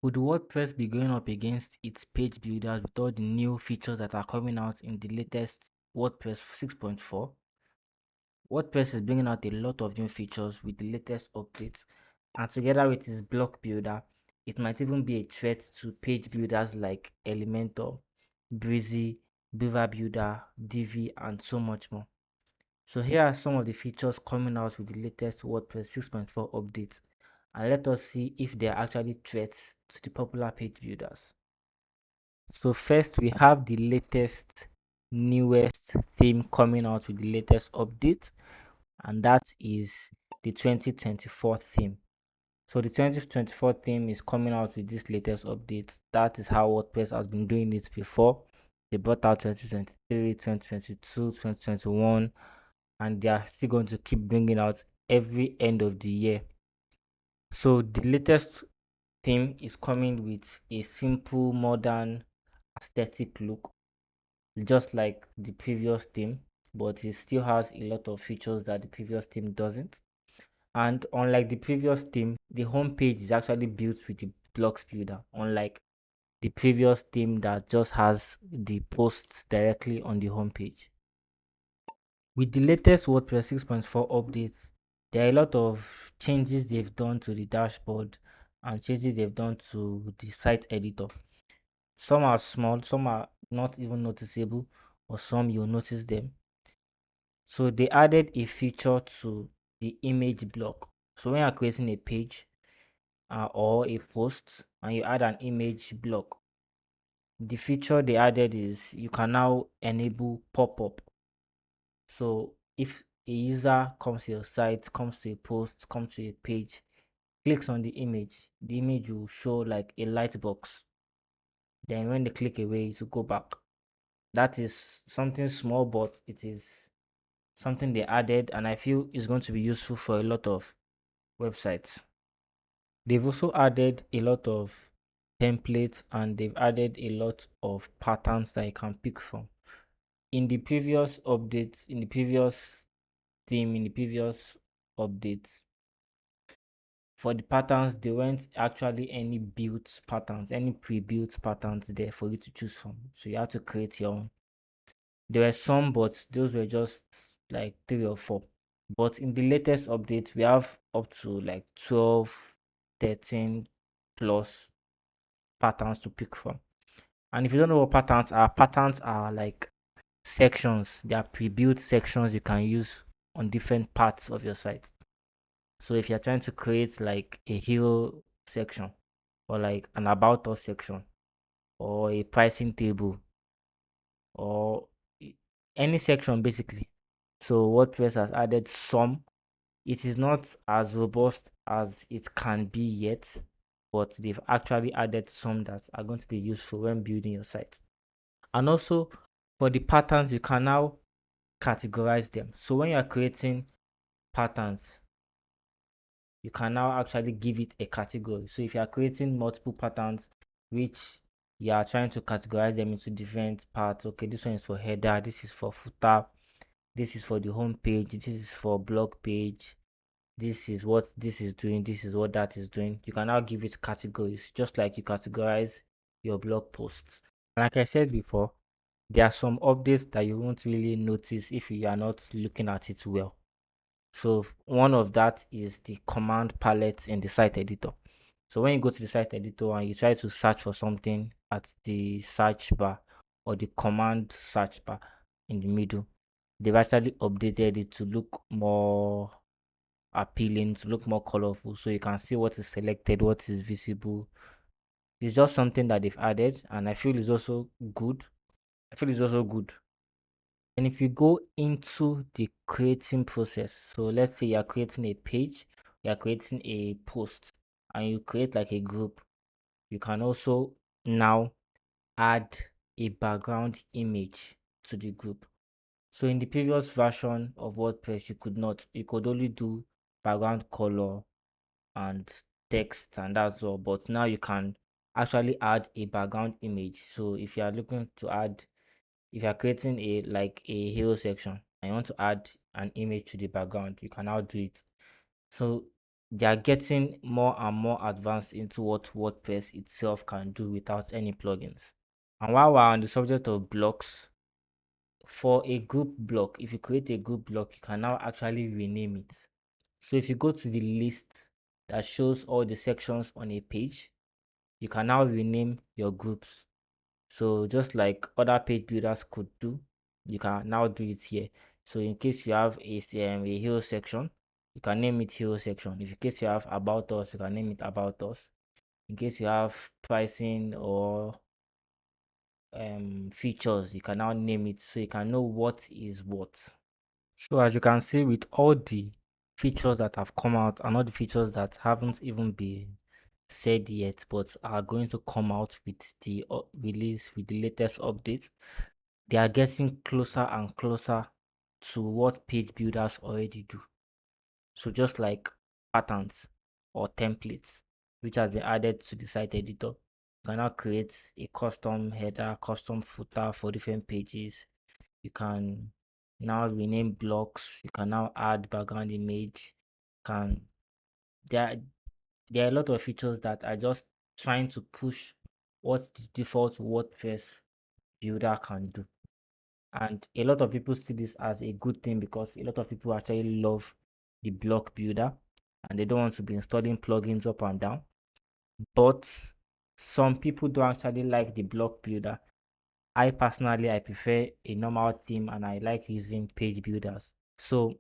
Would WordPress be going up against its page builders with all the new features that are coming out in the latest WordPress 6.4? WordPress is bringing out a lot of new features with the latest updates, and together with its block builder, it might even be a threat to page builders like Elementor, Breezy, Beaver Builder, Divi, and so much more. So here are some of the features coming out with the latest WordPress 6.4 updates, and let us see if they are actually threats to the popular page builders. So first we have the latest, newest theme coming out with the latest update, and that is the 2024 theme. So the 2024 theme is coming out with this latest update. That is how WordPress has been doing it before. They brought out 2023, 2022, 2021, and they are still going to keep bringing out every end of the year. So the latest theme is coming with a simple, modern, aesthetic look, just like the previous theme, but it still has a lot of features that the previous theme doesn't. And unlike the previous theme, the homepage is actually built with the blocks builder, unlike the previous theme that just has the posts directly on the homepage. With the latest WordPress 6.4 updates, there are a lot of changes they've done to the dashboard and changes they've done to the site editor. Some are small, some are not even noticeable, or some you'll notice them. So they added a feature to the image block. So when you're creating a page or a post and you add an image block, the feature they added is you can now enable pop-up. So if a user comes to your site, comes to a post, comes to a page, clicks on the image will show like a light box. Then when they click away, it will go back. That is something small, but it is something they added, and I feel is going to be useful for a lot of websites. They've also added a lot of templates and they've added a lot of patterns that you can pick from. In the previous updates, in the previous theme, in the previous updates, for the patterns, there weren't actually any built patterns, any pre-built patterns there for you to choose from. So you have to create your own. There were some, but those were just like 3 or 4. But in the latest update, we have up to like 12, 13 plus patterns to pick from. And if you don't know what patterns are like sections. They are pre-built sections you can use on different parts of your site. So if you're trying to create like a hero section or like an about us section or a pricing table or any section basically. So WordPress has added some. It is not as robust as it can be yet, but they've actually added some that are going to be useful when building your site. And also for the patterns, you can now categorize them. So when you're creating patterns, you can now actually give it a category. So if you are creating multiple patterns, which you are trying to categorize them into different parts, okay, this one is for header, this is for footer, this is for the home page, this is for blog page, this is what this is doing, this is what that is doing. You can now give it categories, just like you categorize your blog posts. Like I said before, there are some updates that you won't really notice if you are not looking at it well. So one of that is the command palette in the site editor. So when you go to the site editor and you try to search for something at the search bar or the command search bar in the middle, they've actually updated it to look more appealing, to look more colorful, so you can see what is selected, what is visible. It's just something that they've added, and I feel it's also good. I feel it's also good. And if you go into the creating process, so let's say you're creating a page, you're creating a post, and you create like a group, you can also now add a background image to the group. So in the previous version of WordPress, you could not, you could only do background color and text, and that's all. But now you can actually add a background image. So if you are looking to add, if you are creating a like a hero section and you want to add an image to the background, you can now do it. So they are getting more and more advanced into what WordPress itself can do without any plugins. And while we're on the subject of blocks, for a group block, if you create a group block, you can now actually rename it. So if you go to the list that shows all the sections on a page, you can now rename your groups. So just like other page builders could do, you can now do it here. So in case you have a hero section, you can name it hero section. If in case you have about us, you can name it about us. In case you have pricing or features, you can now name it so you can know what is what. So as you can see, with all the features that have come out and all the features that haven't even been said yet but are going to come out with the release, with the latest updates, they are getting closer and closer to what page builders already do. So just like patterns or templates which has been added to the site editor, you can now create a custom header, custom footer for different pages. You can now rename blocks. You can now add background image. Can there are, there are a lot of features that are just trying to push what the default WordPress builder can do. And a lot of people see this as a good thing because a lot of people actually love the block builder and they don't want to be installing plugins up and down. But some people don't actually like the block builder. I personally, I prefer a normal theme and I like using page builders. So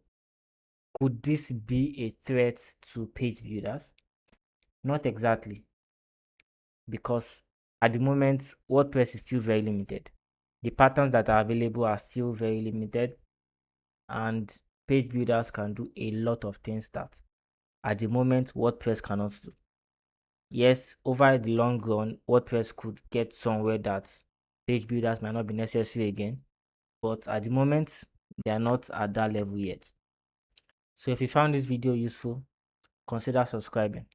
could this be a threat to page builders? Not exactly, because at the moment WordPress is still very limited. The patterns that are available are still very limited, and page builders can do a lot of things that at the moment WordPress cannot do. Yes, over the long run, WordPress could get somewhere that page builders might not be necessary again, but at the moment, they are not at that level yet. So if you found this video useful, consider subscribing.